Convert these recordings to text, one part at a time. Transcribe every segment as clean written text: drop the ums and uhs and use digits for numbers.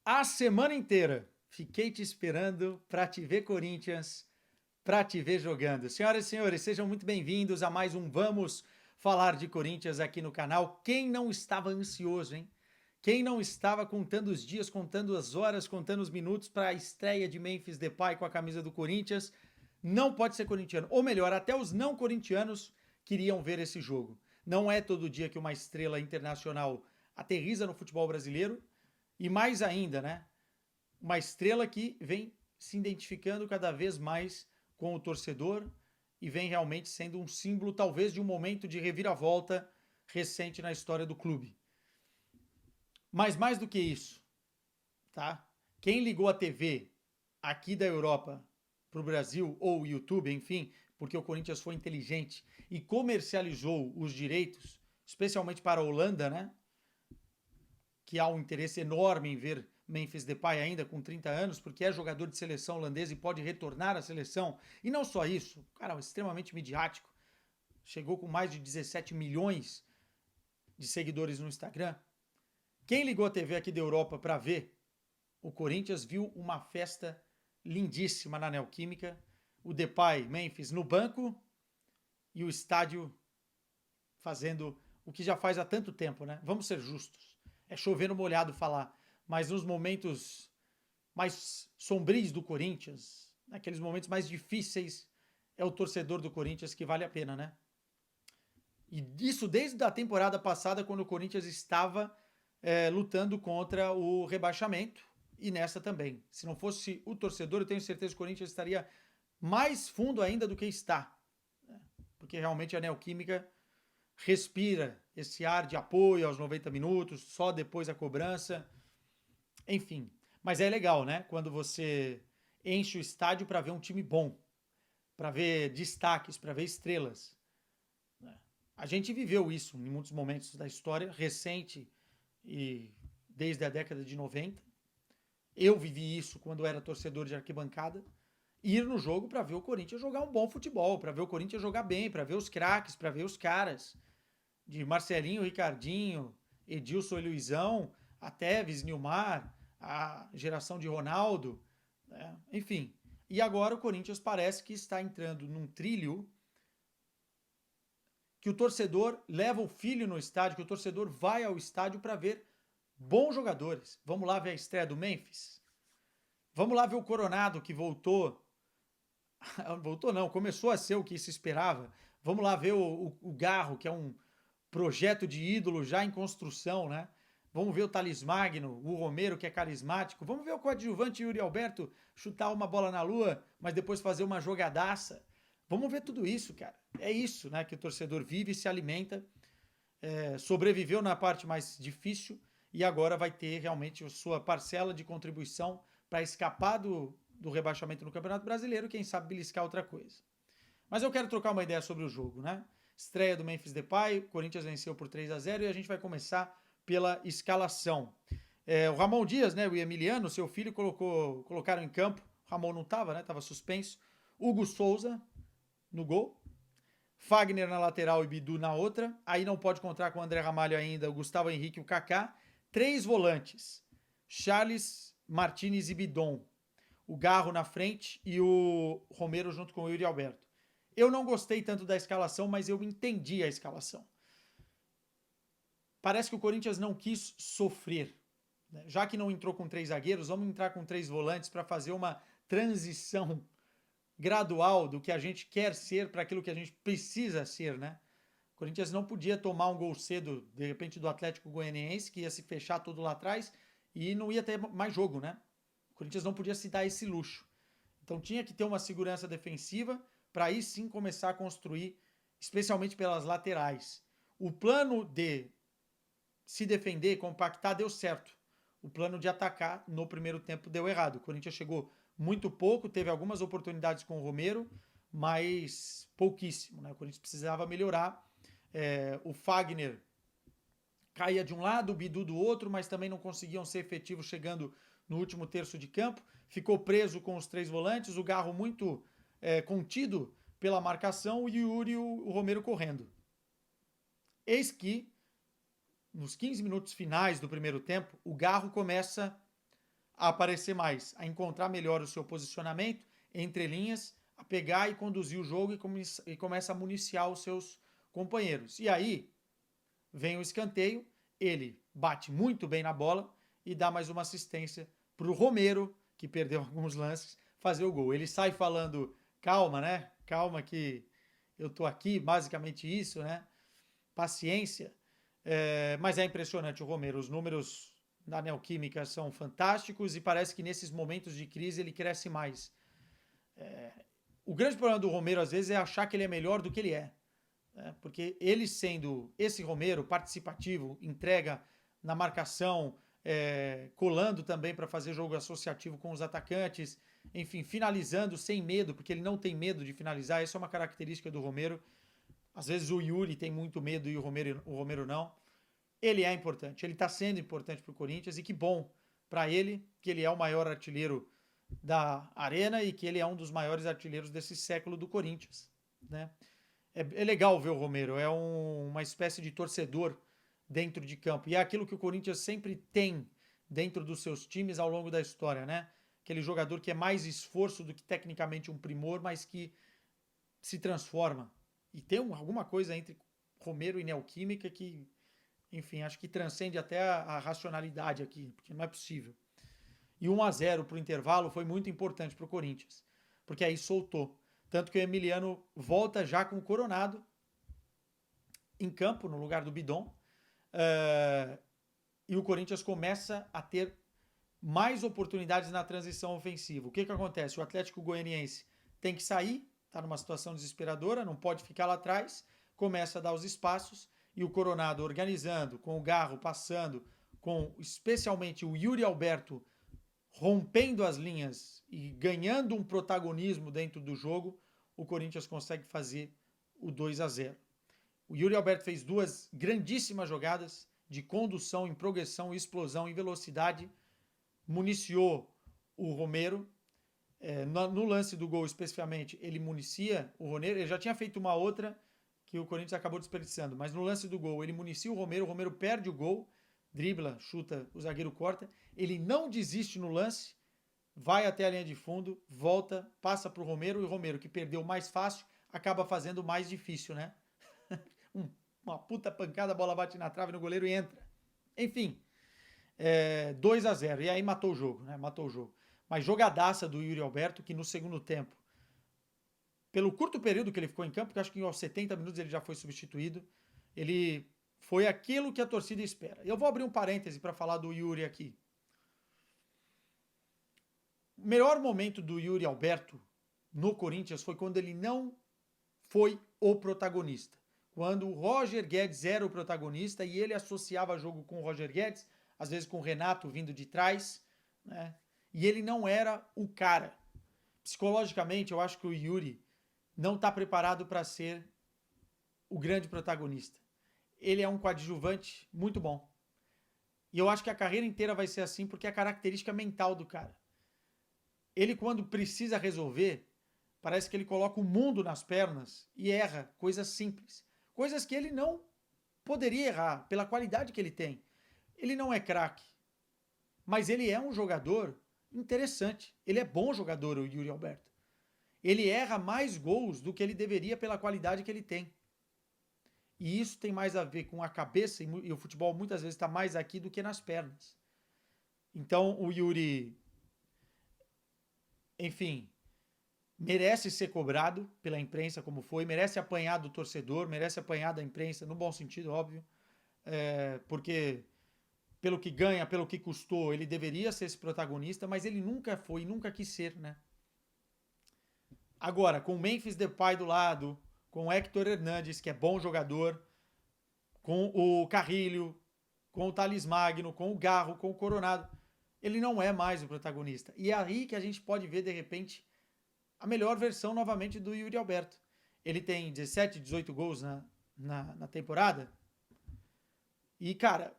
A semana inteira fiquei te esperando para te ver Corinthians, para te ver jogando. Senhoras e senhores, sejam muito bem-vindos a mais um Vamos Falar de Corinthians aqui no canal. Quem não estava ansioso, hein? Quem não estava contando os dias, contando as horas, contando os minutos para a estreia de Memphis Depay com a camisa do Corinthians, não pode ser corintiano. Ou melhor, até os não corintianos queriam ver esse jogo. Não é todo dia que uma estrela internacional aterriza no futebol brasileiro e mais ainda, né? Uma estrela que vem se identificando cada vez mais com o torcedor e vem realmente sendo um símbolo, talvez, de um momento de reviravolta recente na história do clube. Mas mais do que isso, tá? Quem ligou a TV aqui da Europa para o Brasil, ou o YouTube, enfim, porque o Corinthians foi inteligente e comercializou os direitos, especialmente para a Holanda, né? Que há um interesse enorme em ver Memphis Depay ainda com 30 anos, porque é jogador de seleção holandesa e pode retornar à seleção. E não só isso, cara, extremamente midiático. Chegou com mais de 17 milhões de seguidores no Instagram. Quem ligou a TV aqui da Europa para ver o Corinthians viu uma festa lindíssima na Neoquímica. O Depay, Memphis no banco e o estádio fazendo o que já faz há tanto tempo, né? Vamos ser justos. É chover no molhado falar, mas nos momentos mais sombrios do Corinthians, naqueles momentos mais difíceis, é o torcedor do Corinthians que vale a pena, né? E isso desde a temporada passada, quando o Corinthians estava lutando contra o rebaixamento, e nessa também. Se não fosse o torcedor, eu tenho certeza que o Corinthians estaria mais fundo ainda do que está. Né? Porque realmente a Neoquímica respira esse ar de apoio aos 90 minutos, só depois a cobrança. Enfim. Mas é legal, né? Quando você enche o estádio para ver um time bom, para ver destaques, para ver estrelas. Né? A gente viveu isso em muitos momentos da história recente e desde a década de 90. Eu vivi isso quando era torcedor de arquibancada. Ir no jogo para ver o Corinthians jogar um bom futebol, para ver o Corinthians jogar bem, para ver os craques, para ver os caras. De Marcelinho, Ricardinho, Edilson e Luizão, a Tevez, Nilmar, a geração de Ronaldo, né? Enfim. E agora o Corinthians parece que está entrando num trilho que o torcedor leva o filho no estádio, que o torcedor vai ao estádio para ver bons jogadores. Vamos lá ver a estreia do Memphis? Vamos lá ver o Coronado que voltou. Voltou não, começou a ser o que se esperava. Vamos lá ver o Garro, que é um projeto de ídolo já em construção, né? Vamos ver o Thales Magno, o Romero, que é carismático. Vamos ver o coadjuvante Yuri Alberto chutar uma bola na lua, mas depois fazer uma jogadaça. Vamos ver tudo isso, cara. É isso, né, que o torcedor vive e se alimenta. Sobreviveu na parte mais difícil e agora vai ter realmente a sua parcela de contribuição para escapar do rebaixamento no Campeonato Brasileiro, quem sabe beliscar outra coisa. Mas eu quero trocar uma ideia sobre o jogo, né? Estreia do Memphis Depay, Corinthians venceu por 3-0 e a gente vai começar pela escalação. O Ramon Dias, né, o Emiliano, seu filho, colocaram em campo. O Ramon não estava, né? Estava suspenso. Hugo Souza no gol. Fagner na lateral e Bidu na outra. Aí não pode contar com o André Ramalho ainda, o Gustavo Henrique e o Kaká. Três volantes. Charles, Martinez e Bidon. O Garro na frente e o Romero junto com o Yuri Alberto. Eu não gostei tanto da escalação, mas eu entendi a escalação. Parece que o Corinthians não quis sofrer. Né? Já que não entrou com três zagueiros, vamos entrar com três volantes para fazer uma transição gradual do que a gente quer ser para aquilo que a gente precisa ser, né? O Corinthians não podia tomar um gol cedo, de repente, do Atlético Goianiense, que ia se fechar todo lá atrás e não ia ter mais jogo, né? O Corinthians não podia se dar esse luxo. Então tinha que ter uma segurança defensiva para aí sim começar a construir, especialmente pelas laterais. O plano de se defender, compactar, deu certo. O plano de atacar no primeiro tempo deu errado. O Corinthians chegou muito pouco, teve algumas oportunidades com o Romero, mas pouquíssimo. Né? O Corinthians precisava melhorar. O Fagner caía de um lado, o Bidu do outro, mas também não conseguiam ser efetivos chegando no último terço de campo. Ficou preso com os três volantes, o Garro muito contido pela marcação e o Yuri e o Romero correndo. Eis que, nos 15 minutos finais do primeiro tempo, o Garro começa a aparecer mais, a encontrar melhor o seu posicionamento entre linhas, a pegar e conduzir o jogo e começa a municiar os seus companheiros. E aí vem o escanteio, ele bate muito bem na bola e dá mais uma assistência para o Romero, que perdeu alguns lances, fazer o gol. Ele sai falando, calma, né? Calma que eu tô aqui, basicamente isso, né? Paciência. Mas é impressionante o Romero, os números da Neoquímica são fantásticos e parece que nesses momentos de crise ele cresce mais. O grande problema do Romero, às vezes, é achar que ele é melhor do que ele é. Porque ele sendo esse Romero participativo, entrega na marcação, colando também para fazer jogo associativo com os atacantes, enfim, finalizando sem medo, porque ele não tem medo de finalizar, essa é uma característica do Romero. Às vezes o Yuri tem muito medo e o Romero não. Ele é importante, ele está sendo importante para o Corinthians e que bom para ele, que ele é o maior artilheiro da arena e que ele é um dos maiores artilheiros desse século do Corinthians, né? É legal ver o Romero, é uma espécie de torcedor dentro de campo. E é aquilo que o Corinthians sempre tem dentro dos seus times ao longo da história, né? Aquele jogador que é mais esforço do que tecnicamente um primor, mas que se transforma. E tem alguma coisa entre Romero e Neoquímica que, enfim, acho que transcende até a racionalidade aqui, porque não é possível. E 1-0 para o intervalo foi muito importante para o Corinthians, porque aí soltou. Tanto que o Emiliano volta já com o Coronado em campo, no lugar do Bidon. E o Corinthians começa a ter mais oportunidades na transição ofensiva. O que acontece? O Atlético Goianiense tem que sair, está numa situação desesperadora, não pode ficar lá atrás, começa a dar os espaços e o Coronado organizando, com o Garro passando, com especialmente o Yuri Alberto rompendo as linhas e ganhando um protagonismo dentro do jogo, o Corinthians consegue fazer o 2-0. O Yuri Alberto fez duas grandíssimas jogadas de condução em progressão, explosão e velocidade, municiou o Romero. No lance do gol, especificamente, ele municia o Romero. Ele já tinha feito uma outra que o Corinthians acabou desperdiçando, mas no lance do gol, ele municia o Romero perde o gol, dribla, chuta, o zagueiro corta, ele não desiste no lance, vai até a linha de fundo, volta, passa para o Romero, e o Romero, que perdeu mais fácil, acaba fazendo mais difícil, né? Uma puta pancada, a bola bate na trave no goleiro e entra. Enfim, 2-0, e aí matou o jogo, né? Matou o jogo. Mas jogadaça do Yuri Alberto, que no segundo tempo, pelo curto período que ele ficou em campo, que acho que aos 70 minutos ele já foi substituído, ele foi aquilo que a torcida espera. Eu vou abrir um parêntese para falar do Yuri aqui. O melhor momento do Yuri Alberto no Corinthians foi quando ele não foi o protagonista. Quando o Roger Guedes era o protagonista e ele associava jogo com o Roger Guedes, às vezes com o Renato vindo de trás, né? E ele não era o cara. Psicologicamente, eu acho que o Yuri não está preparado para ser o grande protagonista. Ele é um coadjuvante muito bom. E eu acho que a carreira inteira vai ser assim porque é a característica mental do cara. Ele, quando precisa resolver, parece que ele coloca o mundo nas pernas e erra coisas simples. Coisas que ele não poderia errar pela qualidade que ele tem. Ele não é craque, mas ele é um jogador interessante. Ele é bom jogador, o Yuri Alberto. Ele erra mais gols do que ele deveria pela qualidade que ele tem. E isso tem mais a ver com a cabeça, e o futebol muitas vezes está mais aqui do que nas pernas. Então o Yuri, enfim, merece ser cobrado pela imprensa como foi, merece apanhar do torcedor, merece apanhar da imprensa, no bom sentido, óbvio, porque pelo que ganha, pelo que custou, ele deveria ser esse protagonista, mas ele nunca foi, nunca quis ser, né? Agora, com o Memphis Depay do lado, com o Héctor Hernandes, que é bom jogador, com o Carrilho, com o Thales Magno, com o Garro, com o Coronado, ele não é mais o protagonista. E é aí que a gente pode ver, de repente, a melhor versão novamente do Yuri Alberto. Ele tem 17, 18 gols na temporada. E, cara,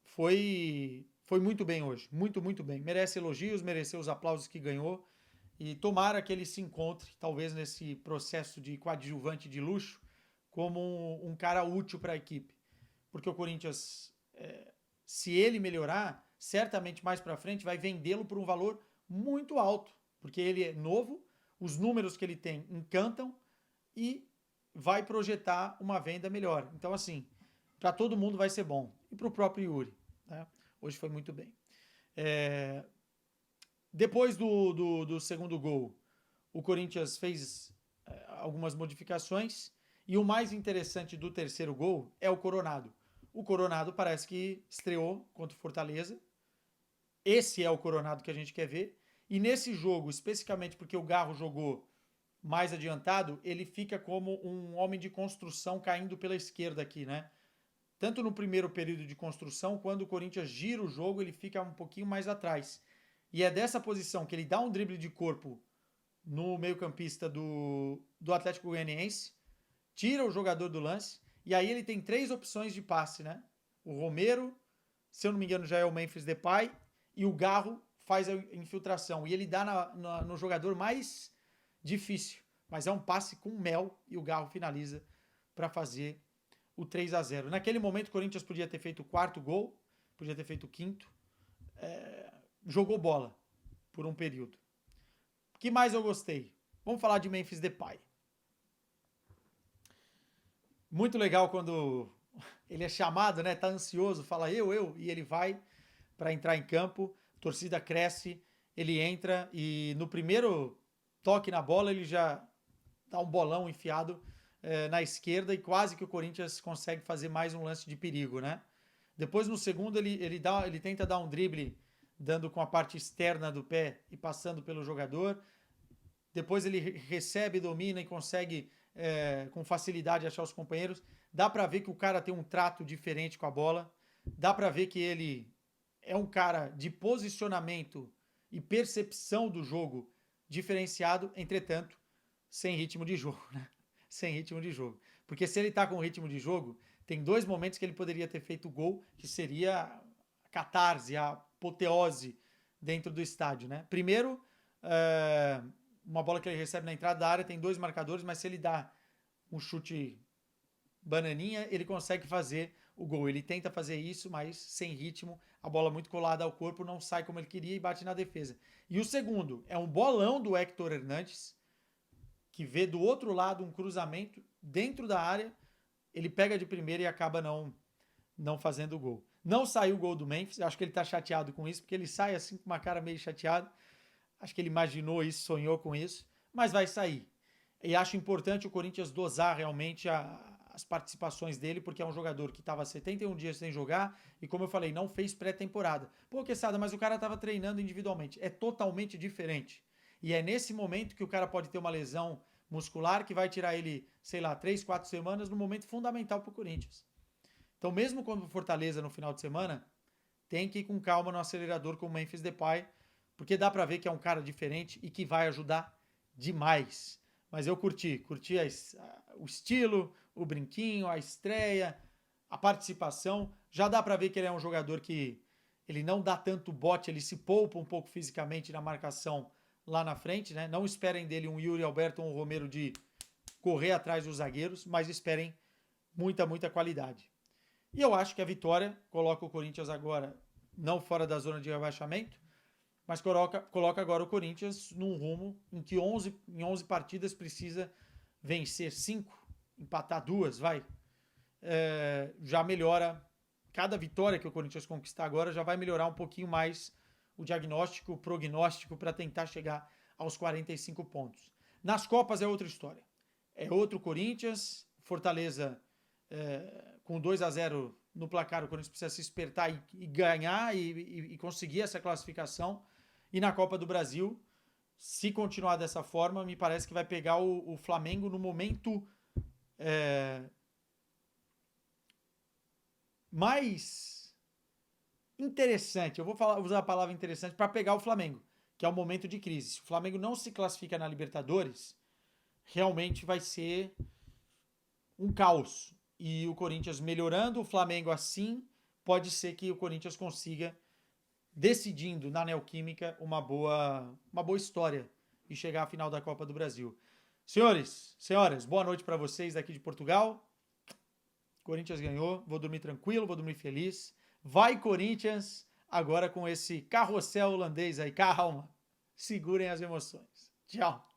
foi muito bem hoje. Muito, muito bem. Merece elogios, mereceu os aplausos que ganhou. E tomara que ele se encontre, talvez nesse processo de coadjuvante de luxo, como um cara útil para a equipe. Porque o Corinthians, se ele melhorar, certamente mais para frente vai vendê-lo por um valor muito alto, porque ele é novo, os números que ele tem encantam e vai projetar uma venda melhor. Então, assim, para todo mundo vai ser bom. E para o próprio Yuri. Né? Hoje foi muito bem. Depois do segundo gol, o Corinthians fez algumas modificações. E o mais interessante do terceiro gol é o Coronado. O Coronado parece que estreou contra o Fortaleza. Esse é o Coronado que a gente quer ver. E nesse jogo, especificamente porque o Garro jogou mais adiantado, ele fica como um homem de construção caindo pela esquerda aqui, né? Tanto no primeiro período de construção, quando o Corinthians gira o jogo, ele fica um pouquinho mais atrás. E é dessa posição que ele dá um drible de corpo no meio-campista do Atlético Goianiense, tira o jogador do lance, e aí ele tem 3 opções de passe, né? O Romero, se eu não me engano, já é o Memphis Depay, e o Garro faz a infiltração. E ele dá no jogador mais difícil, mas é um passe com mel, e o Garro finaliza para fazer o 3-0. Naquele momento, o Corinthians podia ter feito o 4º gol, podia ter feito o 5º. Jogou bola por um período. O que mais eu gostei? Vamos falar de Memphis Depay. Muito legal quando ele é chamado, né? Tá ansioso, fala eu, e ele vai para entrar em campo, a torcida cresce, ele entra e no primeiro toque na bola ele já dá um bolão enfiado na esquerda e quase que o Corinthians consegue fazer mais um lance de perigo, né? Depois no segundo ele tenta dar um drible dando com a parte externa do pé e passando pelo jogador. Depois ele recebe, domina e consegue com facilidade achar os companheiros. Dá para ver que o cara tem um trato diferente com a bola. Dá para ver que ele é um cara de posicionamento e percepção do jogo diferenciado, entretanto, sem ritmo de jogo, né? Sem ritmo de jogo. Porque se ele tá com ritmo de jogo, tem 2 momentos que ele poderia ter feito o gol, que seria a catarse, a apoteose dentro do estádio, né? Primeiro, uma bola que ele recebe na entrada da área, tem 2 marcadores, mas se ele dá um chute bananinha, ele consegue fazer o gol. Ele tenta fazer isso, mas sem ritmo, a bola muito colada ao corpo, não sai como ele queria e bate na defesa. E o segundo é um bolão do Héctor Hernandes, que vê do outro lado um cruzamento dentro da área, ele pega de primeira e acaba não fazendo o gol. Não saiu o gol do Memphis, acho que ele tá chateado com isso, porque ele sai assim com uma cara meio chateado. Acho que ele imaginou isso, sonhou com isso, mas vai sair. E acho importante o Corinthians dosar realmente as participações dele, porque é um jogador que estava 71 dias sem jogar e, como eu falei, não fez pré-temporada. Pô, Quesada, mas o cara estava treinando individualmente. É totalmente diferente. E é nesse momento que o cara pode ter uma lesão muscular que vai tirar ele, sei lá, 3, 4 semanas, no momento fundamental para o Corinthians. Então, mesmo quando o Fortaleza no final de semana, tem que ir com calma no acelerador com o Memphis Depay, porque dá para ver que é um cara diferente e que vai ajudar demais. Mas eu curti o estilo, o brinquinho, a estreia, a participação. Já dá para ver que ele é um jogador que ele não dá tanto bote, ele se poupa um pouco fisicamente na marcação lá na frente, né? Não esperem dele um Yuri Alberto ou um Romero de correr atrás dos zagueiros, mas esperem muita qualidade. E eu acho que a vitória coloca o Corinthians agora não fora da zona de rebaixamento, mas coloca agora o Corinthians num rumo em que em 11 partidas precisa vencer 5, empatar 2, vai. Já melhora, cada vitória que o Corinthians conquistar agora já vai melhorar um pouquinho mais o diagnóstico, o prognóstico para tentar chegar aos 45 pontos. Nas Copas é outra história. É outro Corinthians, Fortaleza com 2-0 no placar, o Corinthians precisa se espertar e ganhar e conseguir essa classificação. E na Copa do Brasil, se continuar dessa forma, me parece que vai pegar o Flamengo no momento mais interessante. Eu vou usar a palavra interessante para pegar o Flamengo, que é o momento de crise. Se o Flamengo não se classifica na Libertadores, realmente vai ser um caos. E o Corinthians melhorando, o Flamengo assim, pode ser que o Corinthians consiga, decidindo na Neoquímica, uma boa história e chegar à final da Copa do Brasil. Senhores, senhoras, boa noite para vocês daqui de Portugal. Corinthians ganhou, vou dormir tranquilo, vou dormir feliz. Vai, Corinthians! agora com esse carrossel holandês aí. Calma, segurem as emoções. Tchau.